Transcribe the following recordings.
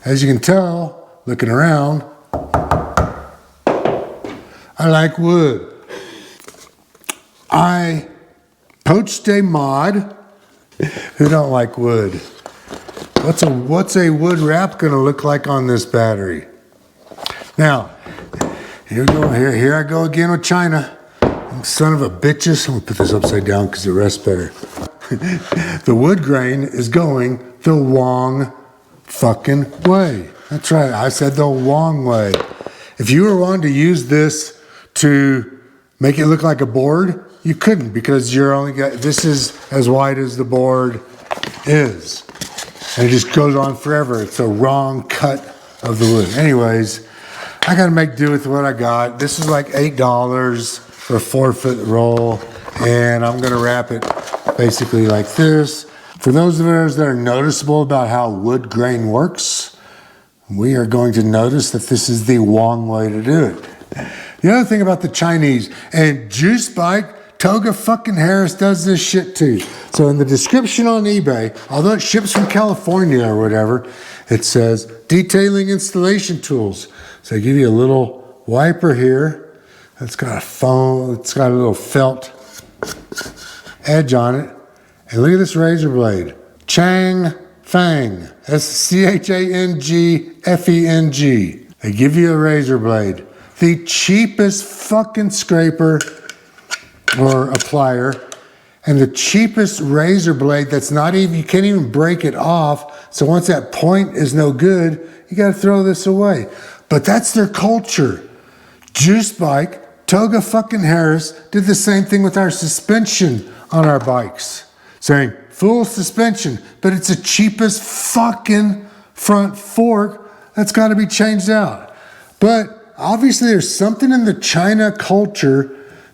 as you can tell, looking around, I like wood. I poached a mod who don't like wood. What's a wood wrap gonna look like on this battery? Now, here I go again with China. Son of a bitches. I'm gonna put this upside down because it rests better. The wood grain is going the wrong fucking way. That's right, I said the wrong way. If you were wanting to use this to make it look like a board, you couldn't, because you're only got, this is as wide as the board is. And it just goes on forever. It's a wrong cut of the wood. Anyways, I gotta make do with what I got. This is like $8 for a 4-foot roll, and I'm gonna wrap it basically like this. For those of us that are noticeable about how wood grain works, we are going to notice that this is the wrong way to do it. The other thing about the Chinese, and Juice Bike, Toga fucking Harris does this shit too. So in the description on eBay, although it ships from California or whatever, it says detailing installation tools. So they give you a little wiper here. It's got a foam, it's got a little felt edge on it. And look at this razor blade. Chang Feng. That's C-H-A-N-G-F-E-N-G. They give you a razor blade. The cheapest fucking scraper or applier, and the cheapest razor blade that's not even, you can't even break it off. So once that point is no good, you gotta throw this away. But that's their culture. Juice Bike, Toga fucking Harris did the same thing with our suspension on our bikes, saying full suspension, but it's the cheapest fucking front fork that's got to be changed out. But obviously there's something in the China culture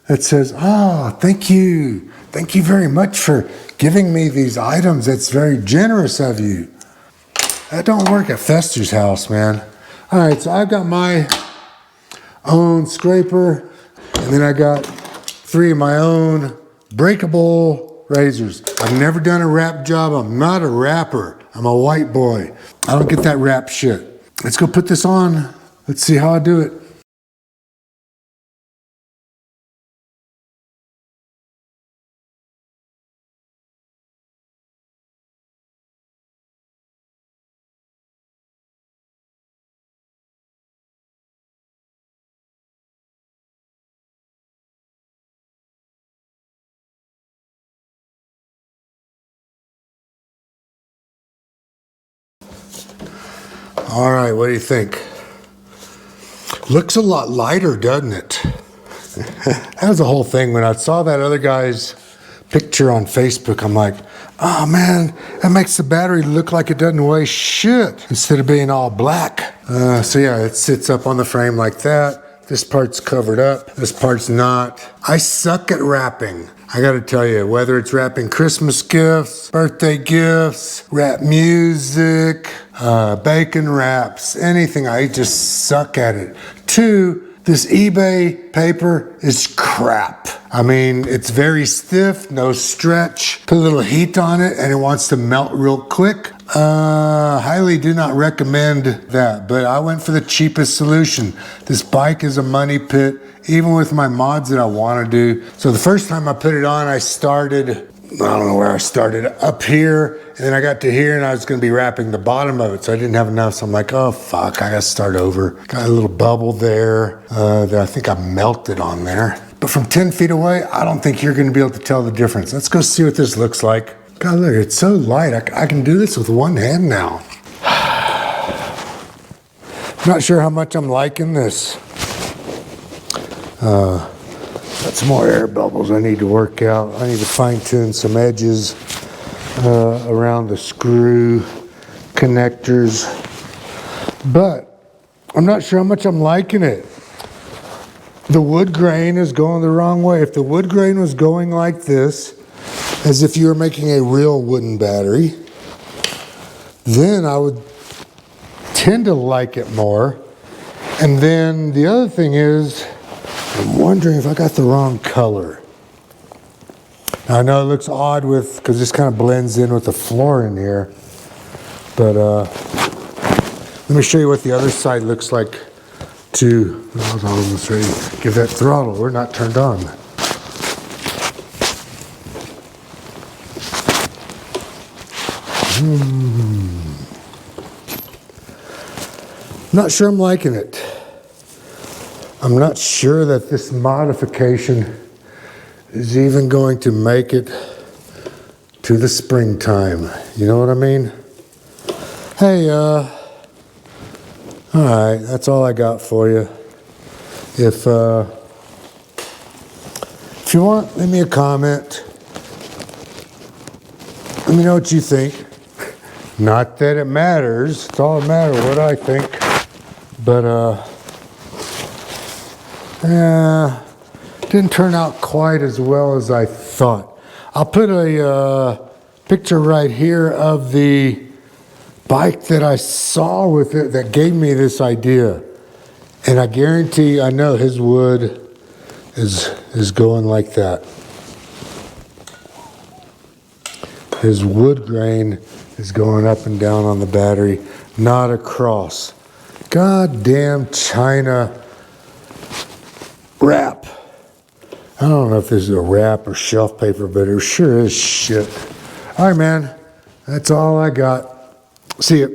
that says, oh, thank you very much for giving me these items. That's very generous of you. That don't work at Fester's house, man. All right, so I've got my own scraper, and then I got 3 of my own breakable razors. I've never done a wrap job. I'm not a wrapper. I'm a white boy. I don't get that wrap shit. Let's go put this on. Let's see how I do it. All right, what do you think? Looks a lot lighter, doesn't it? That was the whole thing. When I saw that other guy's picture on Facebook, I'm like, oh man, that makes the battery look like it doesn't weigh shit instead of being all black. So yeah, it sits up on the frame like that. This part's covered up, this part's not. I suck at wrapping. I gotta tell you, whether it's wrapping Christmas gifts, birthday gifts, wrap music, bacon wraps, anything, I just suck at it. 2, this eBay paper is crap. I mean, it's very stiff, no stretch. Put a little heat on it and it wants to melt real quick. Highly do not recommend that, but I went for the cheapest solution. This bike is a money pit, even with my mods that I want to do. So the first time I put it on, I started, I don't know where I started, up here, and then I got to here and I was gonna be wrapping the bottom of it, so I didn't have enough, so I'm like, oh fuck, I gotta start over. Got a little bubble there that I think I melted on there. But from 10 feet away, I don't think you're gonna be able to tell the difference. Let's go see what this looks like. God, look, it's so light. I can do this with one hand now. Not sure how much I'm liking this. Got some more air bubbles I need to work out. I need to fine tune some edges around the screw connectors. But I'm not sure how much I'm liking it. The wood grain is going the wrong way. If the wood grain was going like this, as if you were making a real wooden battery, then I would tend to like it more. And then the other thing is, I'm wondering if I got the wrong color. Now, I know it looks odd because this kind of blends in with the floor in here, but Let me show you what the other side looks like too. I was almost ready to give that throttle. We're not turned on. Not sure I'm liking it. I'm not sure that this modification is even going to make it to the springtime. You know what I mean? Hey, all right, that's all I got for you. If you want, leave me a comment. Let me know what you think. Not that it matters. It's all that matters what I think. But, yeah, didn't turn out quite as well as I thought. I'll put a picture right here of the bike that I saw with it that gave me this idea. And I guarantee, I know his wood is going like that. His wood grain is going up and down on the battery, not across. Goddamn China wrap. I don't know if this is a wrap or shelf paper, but it sure is shit. All right, man. That's all I got. See ya.